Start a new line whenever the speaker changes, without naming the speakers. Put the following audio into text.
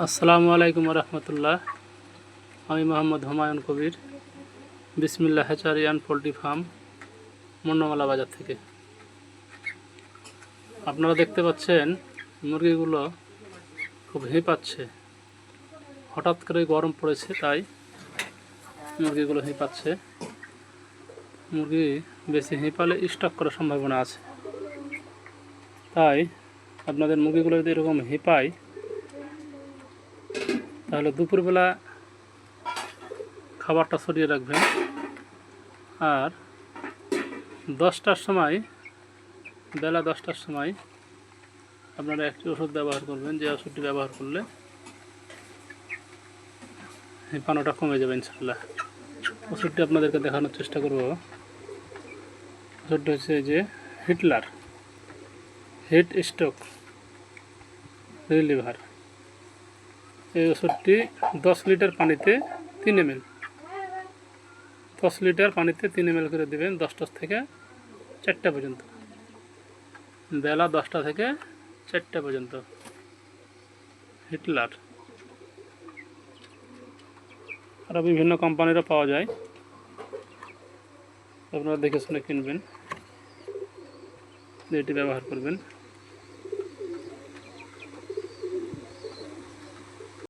আসসালামু আলাইকুম রহমতুল্লাহ। আমি মোহাম্মদ হুমায়ুন কবির, বিসমিল্লাহ হ্যাচারি অ্যান্ড পোলট্রি ফার্ম, মুন্নামালা বাজার থেকে। আপনারা দেখতে পাচ্ছেন মুরগিগুলো খুব হিঁপাচ্ছে। হঠাৎ করে গরম পড়েছে, তাই মুরগিগুলো হিঁপাচ্ছে। মুরগি বেশি হিঁপালে স্টক করার সম্ভাবনা আছে। তাই আপনাদের মুরগিগুলো যদি এরকম হিঁপায়, তাহলে দুপুরবেলা খাবারটা সরিয়ে রাখবেন। আর 10টার সময়, বেলা 10টার সময় আপনারা একটি ওষুধ ব্যবহার করবেন, যে ওষুধটি ব্যবহার করলে হিঁপানোটা কমে যাবে ইনশাআল্লাহ। ওষুধটি আপনাদেরকে দেখানোর চেষ্টা করব। ওষুধটি হচ্ছে যে হিটলার, হিট স্ট্রোক রিলিভার। এই ওষুধটি 10 লিটার পানিতে 3 ml, 10 লিটার পানিতে 3 ml করে দেবেন 10টা থেকে 4টা পর্যন্ত, বেলা 10টা থেকে 4টা পর্যন্ত। হিটলার আরও বিভিন্ন কোম্পানিরও পাওয়া যায়, আপনারা দেখে শুনে কিনবেন, এটি ব্যবহার করবেন।